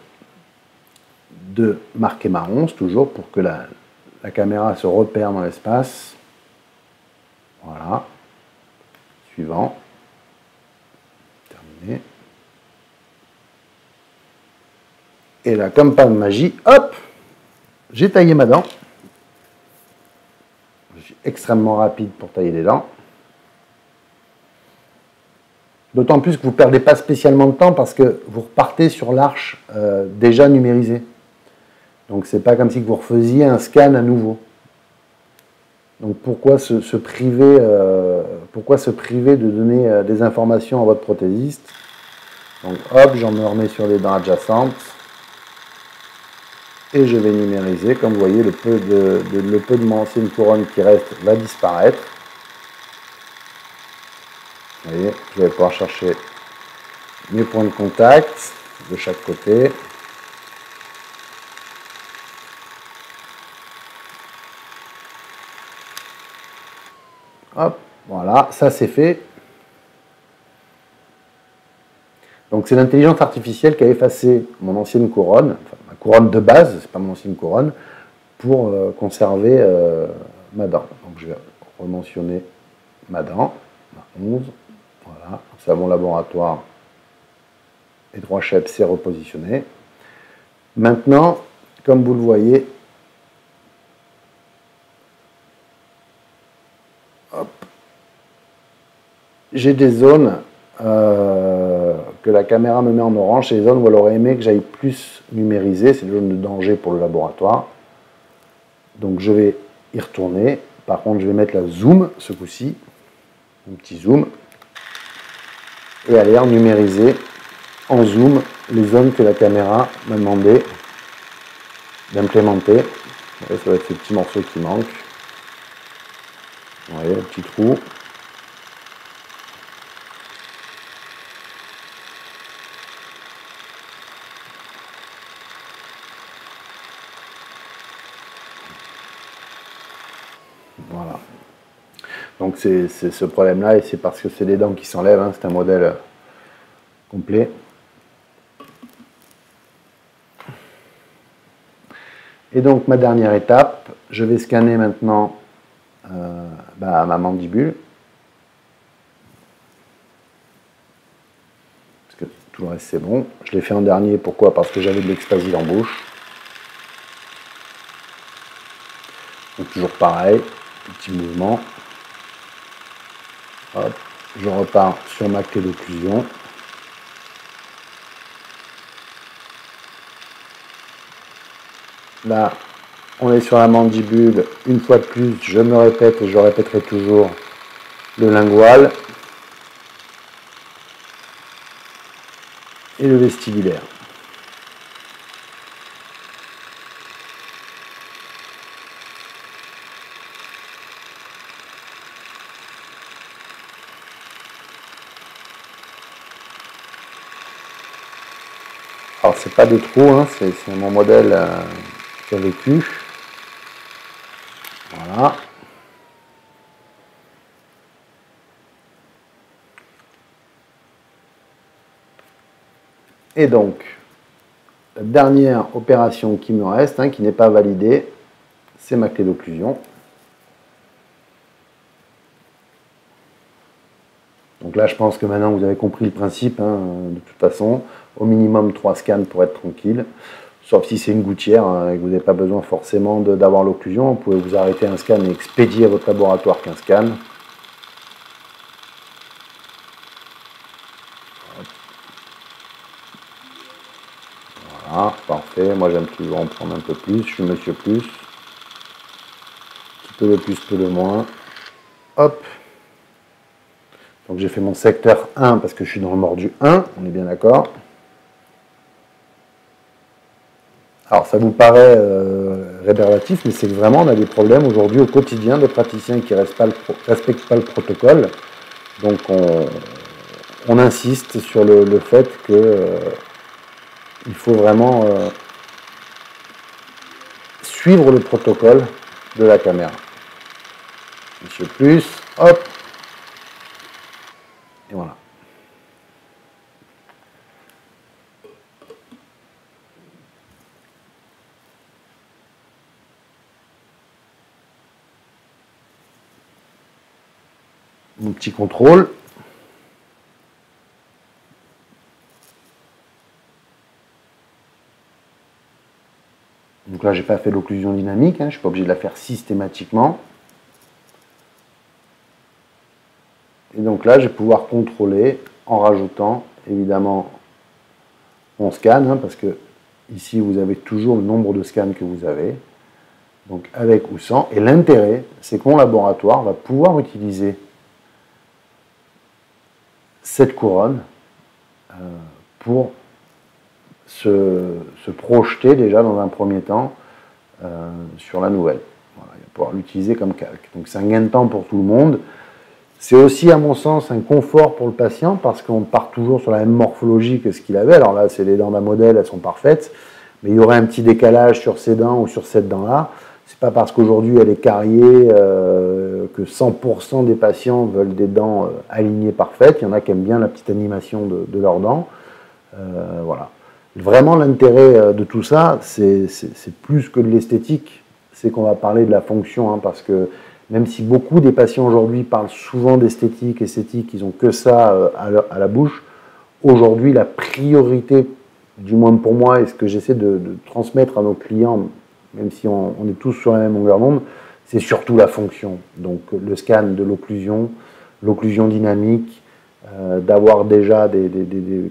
de marquer ma 11, toujours pour que la caméra se repère dans l'espace. Voilà. Suivant. Terminé. Et là, comme pas de magie, hop, j'ai taillé ma dent. Je suis extrêmement rapide pour tailler les dents. D'autant plus que vous ne perdez pas spécialement de temps parce que vous repartez sur l'arche déjà numérisée. Donc c'est pas comme si vous refaisiez un scan à nouveau. Donc pourquoi se priver de donner des informations à votre prothésiste? Donc hop, j'en me remets sur les dents adjacentes. Et je vais numériser. Comme vous voyez, le peu de mon ancienne couronne qui reste va disparaître. Vous voyez, je vais pouvoir chercher mes points de contact de chaque côté. Hop, voilà, ça c'est fait. Donc c'est l'intelligence artificielle qui a effacé mon ancienne couronne, enfin, ma couronne de base, c'est pas mon ancienne couronne, pour conserver ma dent. Donc je vais rementionner ma dent, ma 11, voilà, c'est à mon laboratoire et 3 chèvres, c'est repositionné. Maintenant, comme vous le voyez, j'ai des zones que la caméra me met en orange, c'est les zones où elle aurait aimé que j'aille plus numériser, c'est les zones de danger pour le laboratoire. Donc je vais y retourner. Par contre, je vais mettre la zoom ce coup-ci, un petit zoom, et aller numériser en zoom les zones que la caméra m'a demandé d'implémenter. Ça va être ce petit morceau qui manque. Vous voyez, un petit trou. Voilà. Donc c'est ce problème-là, et c'est parce que c'est des dents qui s'enlèvent, hein, c'est un modèle complet. Et donc ma dernière étape, je vais scanner maintenant ma mandibule. Parce que tout le reste c'est bon. Je l'ai fait en dernier, pourquoi? Parce que j'avais de l'expasie en bouche. Donc toujours pareil, petit mouvement. Hop, je repars sur ma clé d'occlusion. Là, on est sur la mandibule. Une fois de plus, je me répète et je répéterai toujours le lingual et le vestibulaire. Alors c'est pas des trous, hein, c'est mon modèle qui a vécu. Voilà. Et donc, la dernière opération qui me reste, hein, qui n'est pas validée, c'est ma clé d'occlusion. Donc là, je pense que maintenant vous avez compris le principe, hein, de toute façon. Au minimum 3 scans pour être tranquille. Sauf si c'est une gouttière, hein, et que vous n'avez pas besoin forcément d'avoir l'occlusion. Vous pouvez vous arrêter un scan et expédier à votre laboratoire qu'un scan. Voilà, parfait. Moi j'aime toujours en prendre un peu plus. Je suis monsieur plus. Peu le plus, peu le moins. Hop. Donc j'ai fait mon secteur 1 parce que je suis dans le mordu 1, on est bien d'accord. Alors ça vous paraît rébarbatif, mais c'est que vraiment on a des problèmes aujourd'hui au quotidien de praticiens qui ne respectent pas le protocole. Donc on insiste sur le fait que il faut vraiment suivre le protocole de la caméra. Monsieur plus, hop, et voilà. Mon petit contrôle. Donc là, je n'ai pas fait l'occlusion dynamique, hein, je ne suis pas obligé de la faire systématiquement. Et donc là, je vais pouvoir contrôler en rajoutant évidemment mon scan, hein, parce que ici, vous avez toujours le nombre de scans que vous avez, donc avec ou sans. Et l'intérêt, c'est que mon laboratoire va pouvoir utiliser cette couronne pour se projeter déjà dans un premier temps sur la nouvelle. Voilà, il va pouvoir l'utiliser comme calque. Donc c'est un gain de temps pour tout le monde. C'est aussi, à mon sens, un confort pour le patient parce qu'on part toujours sur la même morphologie que ce qu'il avait. Alors là, c'est les dents d'un modèle, elles sont parfaites, mais il y aurait un petit décalage sur ces dents ou sur cette dent-là. C'est pas parce qu'aujourd'hui elle est cariée que 100% des patients veulent des dents alignées parfaites. Il y en a qui aiment bien la petite animation de leurs dents. Voilà. Vraiment, l'intérêt de tout ça, c'est plus que de l'esthétique, c'est qu'on va parler de la fonction, hein, parce que même si beaucoup des patients aujourd'hui parlent souvent d'esthétique, esthétique, ils n'ont que ça à la bouche, aujourd'hui, la priorité, du moins pour moi, et ce que j'essaie de transmettre à nos clients, même si on est tous sur la même longueur d'onde, c'est surtout la fonction. Donc le scan de l'occlusion dynamique, d'avoir déjà,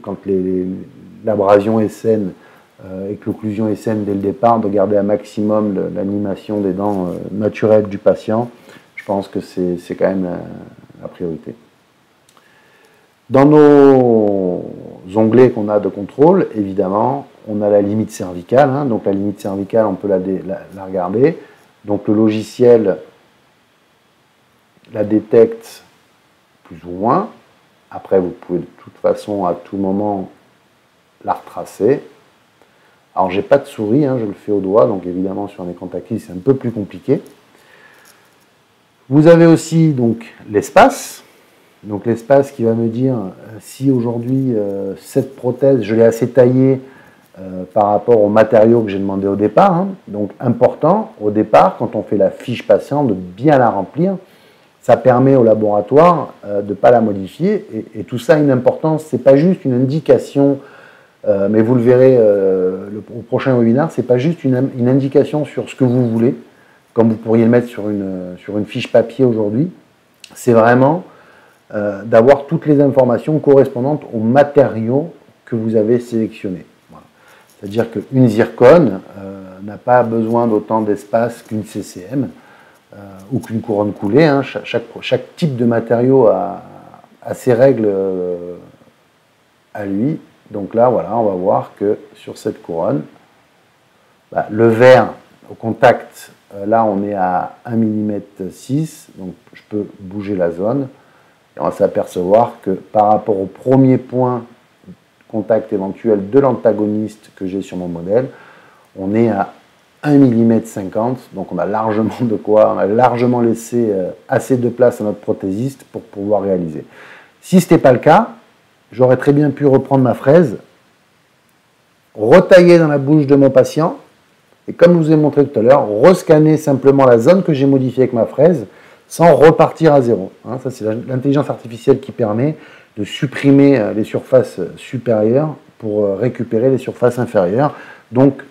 quand l'abrasion est saine et que l'occlusion est saine dès le départ, de garder un maximum l'animation des dents naturelles du patient, je pense que c'est quand même la priorité. Dans nos onglets qu'on a de contrôle, évidemment, on a la limite cervicale. Hein, donc la limite cervicale, on peut la regarder. Donc le logiciel la détecte plus ou moins. Après, vous pouvez de toute façon, à tout moment, la retracer. Alors, j'ai pas de souris, hein, je le fais au doigt, donc évidemment, sur un écran tactile, c'est un peu plus compliqué. Vous avez aussi donc l'espace. Donc l'espace qui va me dire si aujourd'hui cette prothèse, je l'ai assez taillée par rapport au matériau que j'ai demandé au départ. Hein. Donc important au départ, quand on fait la fiche patient, de bien la remplir. Ça permet au laboratoire de ne pas la modifier. Et tout ça a une importance. Ce n'est pas juste une indication, mais vous le verrez au prochain webinaire, ce n'est pas juste une indication sur ce que vous voulez, comme vous pourriez le mettre sur une fiche papier aujourd'hui. C'est vraiment d'avoir toutes les informations correspondantes aux matériaux que vous avez sélectionnés. Voilà. C'est-à-dire qu'une zircone n'a pas besoin d'autant d'espace qu'une CCM ou qu'une couronne coulée. Hein. Chaque type de matériau a ses règles à lui. Donc là, voilà, on va voir que sur cette couronne, le verre au contact, là on est à 1,6 mm, donc je peux bouger la zone. Et on va s'apercevoir que par rapport au premier point de contact éventuel de l'antagoniste que j'ai sur mon modèle, on est à 1,50 mm, donc on a largement de quoi, on a largement laissé assez de place à notre prothésiste pour pouvoir réaliser. Si ce n'était pas le cas, j'aurais très bien pu reprendre ma fraise, retailler dans la bouche de mon patient, et comme je vous ai montré tout à l'heure, rescanner simplement la zone que j'ai modifiée avec ma fraise, sans repartir à zéro. Hein, ça, c'est l'intelligence artificielle qui permet de supprimer les surfaces supérieures pour récupérer les surfaces inférieures. Donc,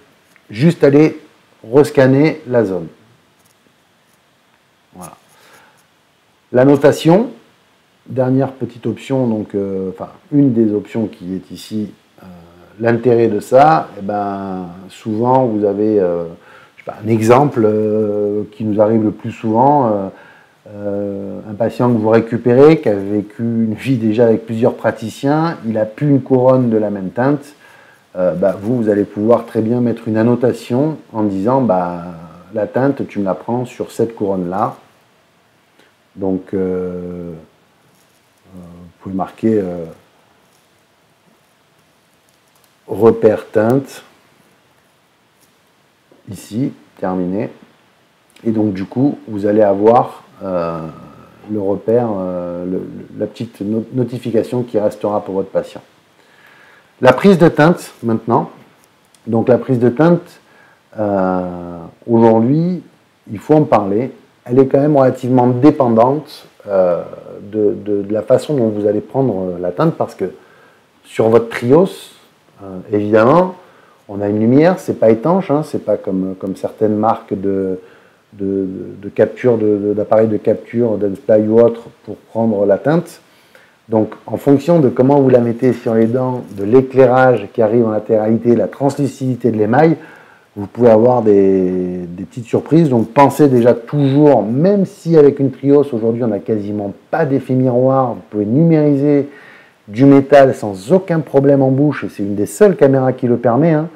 juste aller rescanner la zone. Voilà. La notation, dernière petite option, donc, une des options qui est ici, l'intérêt de ça, souvent vous avez un exemple qui nous arrive le plus souvent, un patient que vous récupérez, qui a vécu une vie déjà avec plusieurs praticiens, il n'a plus une couronne de la même teinte, vous allez pouvoir très bien mettre une annotation en disant la teinte, tu me la prends sur cette couronne-là. Donc, vous pouvez marquer repère teinte, ici, terminé. Et donc, du coup, vous allez avoir le repère, la petite notification qui restera pour votre patient. La prise de teinte, maintenant. Donc, la prise de teinte, aujourd'hui, il faut en parler. Elle est quand même relativement dépendante de la façon dont vous allez prendre la teinte, parce que sur votre Trios, évidemment, on a une lumière, c'est pas étanche, hein, c'est pas comme certaines marques de capture, d'appareils de capture, d'Ensplay ou autre pour prendre la teinte. Donc, en fonction de comment vous la mettez sur les dents, de l'éclairage qui arrive en latéralité, la translucidité de l'émail, vous pouvez avoir des petites surprises. Donc, pensez déjà toujours, même si avec une Trios, aujourd'hui, on n'a quasiment pas d'effet miroir, vous pouvez numériser du métal sans aucun problème en bouche, et c'est une des seules caméras qui le permet, hein.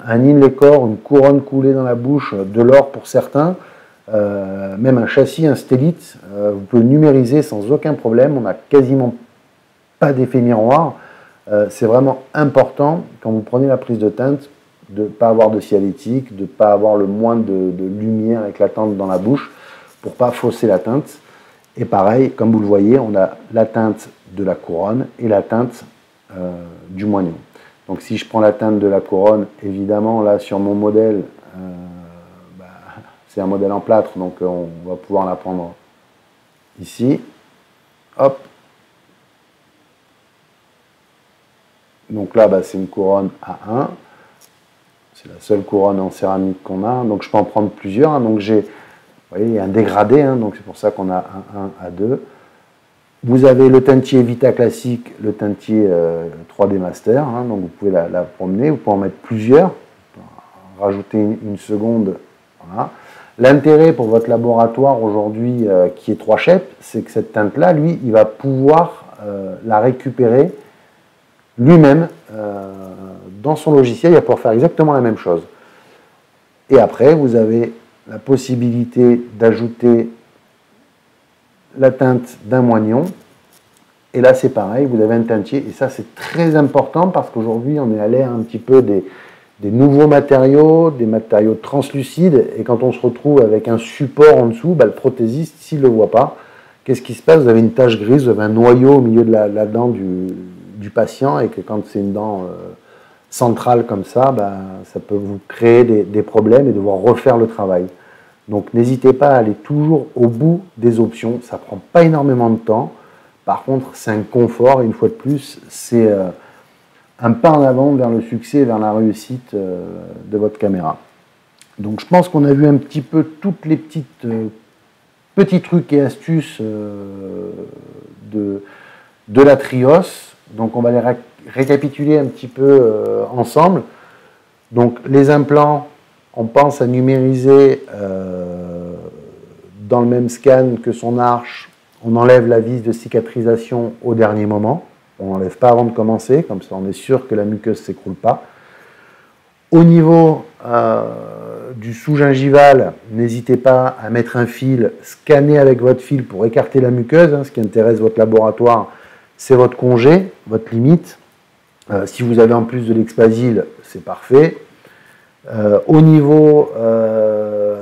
Un inlay core, une couronne coulée dans la bouche, de l'or pour certains, même un châssis, un stélite, vous pouvez numériser sans aucun problème, on n'a quasiment pas d'effet miroir. C'est vraiment important, quand vous prenez la prise de teinte, de ne pas avoir de signalétique, de ne pas avoir le moins de lumière éclatante dans la bouche, pour ne pas fausser la teinte. Et pareil, comme vous le voyez, on a la teinte de la couronne et la teinte du moignon. Donc si je prends la teinte de la couronne, évidemment là sur mon modèle, c'est un modèle en plâtre, donc on va pouvoir la prendre ici. Hop. Donc là, c'est une couronne A1. C'est la seule couronne en céramique qu'on a. Donc je peux en prendre plusieurs. Hein. Donc j'ai, vous voyez, il y a un dégradé, hein, donc c'est pour ça qu'on a A1, A2. Vous avez le teintier Vita classique, le teintier 3D Master. Hein, donc vous pouvez la promener, vous pouvez en mettre plusieurs. Rajouter une seconde. Voilà. L'intérêt pour votre laboratoire aujourd'hui, qui est 3 Shep, c'est que cette teinte-là, lui, il va pouvoir la récupérer lui-même dans son logiciel. Il va pouvoir faire exactement la même chose. Et après, vous avez la possibilité d'ajouter la teinte d'un moignon. Et là, c'est pareil, vous avez un teintier. Et ça, c'est très important parce qu'aujourd'hui, on est à l'ère un petit peu des nouveaux matériaux, des matériaux translucides, et quand on se retrouve avec un support en dessous, le prothésiste, s'il ne le voit pas, qu'est-ce qui se passe? Vous avez une tache grise, vous avez un noyau au milieu de la dent du patient, et que quand c'est une dent centrale comme ça, ça peut vous créer des problèmes et devoir refaire le travail. Donc n'hésitez pas à aller toujours au bout des options, ça ne prend pas énormément de temps, par contre c'est un confort, et une fois de plus, c'est un pas en avant vers le succès et vers la réussite de votre caméra. Donc je pense qu'on a vu un petit peu toutes les petits trucs et astuces de la Trios. Donc on va les récapituler un petit peu ensemble. Donc les implants, on pense à numériser dans le même scan que son arche. On enlève la vis de cicatrisation au dernier moment. On n'enlève pas avant de commencer, comme ça on est sûr que la muqueuse ne s'écroule pas. Au niveau du sous-gingival, n'hésitez pas à mettre un fil, scanner avec votre fil pour écarter la muqueuse. Hein. Ce qui intéresse votre laboratoire, c'est votre congé, votre limite. Si vous avez en plus de l'expasil, c'est parfait. Au niveau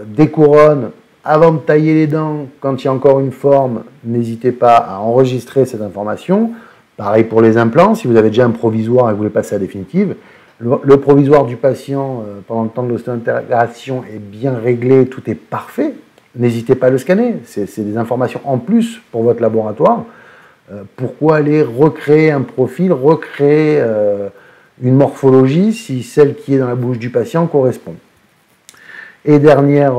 des couronnes, avant de tailler les dents, quand il y a encore une forme, n'hésitez pas à enregistrer cette information. Pareil pour les implants, si vous avez déjà un provisoire et que vous voulez passer à la définitive. Le provisoire du patient, pendant le temps de l'ostéo-intégration, est bien réglé, tout est parfait. N'hésitez pas à le scanner. C'est des informations en plus pour votre laboratoire. Pourquoi aller recréer un profil, recréer une morphologie si celle qui est dans la bouche du patient correspond? Et dernière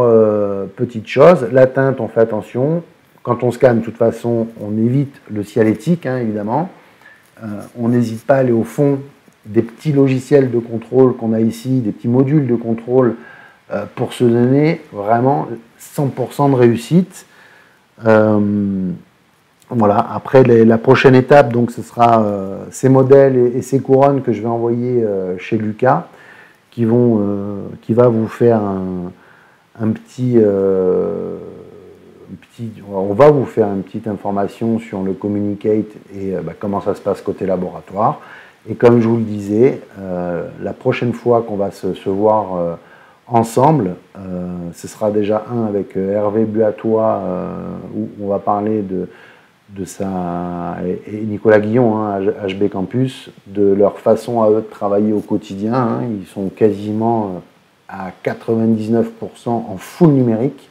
petite chose, la teinte, on fait attention. Quand on scanne, de toute façon, on évite le cialétique, hein, évidemment. On n'hésite pas à aller au fond des petits logiciels de contrôle qu'on a ici, des petits modules de contrôle pour se donner vraiment 100% de réussite. Voilà. Après, la prochaine étape, donc, ce sera ces modèles et ces couronnes que je vais envoyer chez Lucas, qui va vous faire un petit... on va vous faire une petite information sur le communicate et comment ça se passe côté laboratoire. Et comme je vous le disais, la prochaine fois qu'on va se voir ensemble, ce sera déjà avec Hervé Buatois, où on va parler de ça, et Nicolas Guillon, hein, HB Campus, de leur façon à eux de travailler au quotidien. Hein. Ils sont quasiment à 99% en full numérique.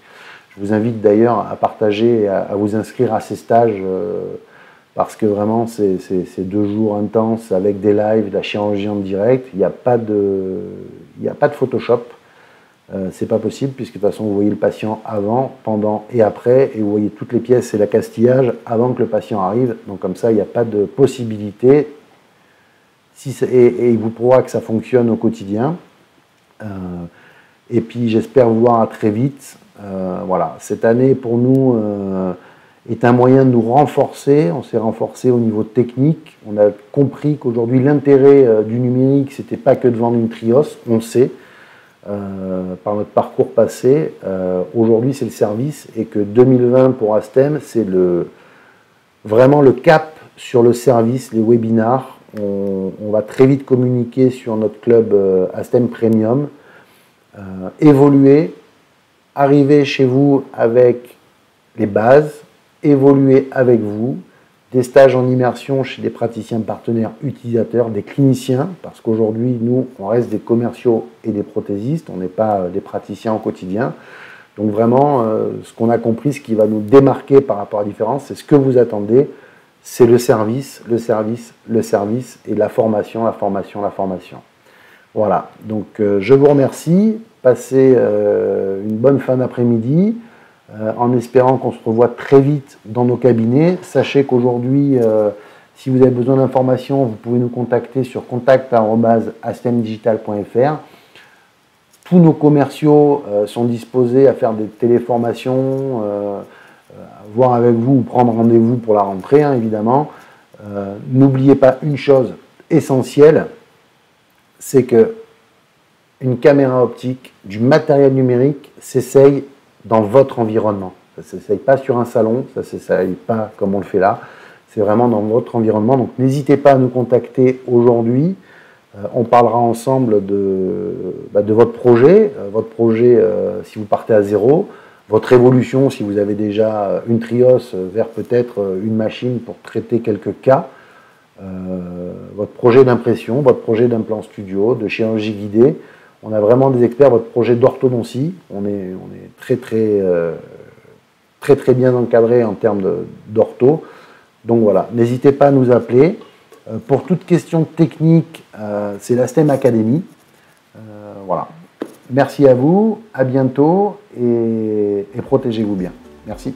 Je vous invite d'ailleurs à partager, à vous inscrire à ces stages parce que vraiment c'est 2 jours intenses avec des lives, de la chirurgie en direct. Il n'y a pas de Photoshop, c'est pas possible puisque de toute façon vous voyez le patient avant, pendant et après, et vous voyez toutes les pièces et l'accastillage avant que le patient arrive. Donc comme ça il n'y a pas de possibilité et il vous prouvera que ça fonctionne au quotidien. Et puis j'espère vous voir à très vite. Voilà, cette année pour nous est un moyen de nous renforcer. On s'est renforcé au niveau technique. On a compris qu'aujourd'hui l'intérêt du numérique, c'était pas que de vendre une Trios, on le sait par notre parcours passé. Aujourd'hui c'est le service, et que 2020 pour Astem c'est vraiment le cap sur le service, les webinars. On va très vite communiquer sur notre club Astem Premium, évoluer, arriver chez vous avec les bases, évoluer avec vous, des stages en immersion chez des praticiens partenaires utilisateurs, des cliniciens, parce qu'aujourd'hui, nous, on reste des commerciaux et des prothésistes, on n'est pas des praticiens au quotidien. Donc vraiment, ce qu'on a compris, ce qui va nous démarquer par rapport à la différence, c'est ce que vous attendez, c'est le service, le service, le service et la formation, la formation, la formation. Voilà, donc je vous remercie, passez une bonne fin d'après-midi, en espérant qu'on se revoit très vite dans nos cabinets. Sachez qu'aujourd'hui, si vous avez besoin d'informations, vous pouvez nous contacter sur contact@astemdigital.fr. Tous nos commerciaux sont disposés à faire des téléformations, voir avec vous ou prendre rendez-vous pour la rentrée, hein, évidemment. N'oubliez pas une chose essentielle, c'est que une caméra optique, du matériel numérique s'essaye dans votre environnement. Ça ne s'essaye pas sur un salon, ça ne s'essaye pas comme on le fait là, c'est vraiment dans votre environnement. Donc n'hésitez pas à nous contacter aujourd'hui. On parlera ensemble de votre projet si vous partez à zéro, votre évolution si vous avez déjà une Trios vers peut-être une machine pour traiter quelques cas, votre projet d'impression, votre projet d'implant studio, de chirurgie guidée. On a vraiment des experts, votre projet d'orthodontie, on est très bien encadré en termes d'ortho. Donc voilà, n'hésitez pas à nous appeler. Pour toute question technique, c'est la STEM Academy. Voilà. Merci à vous, à bientôt et protégez-vous bien. Merci.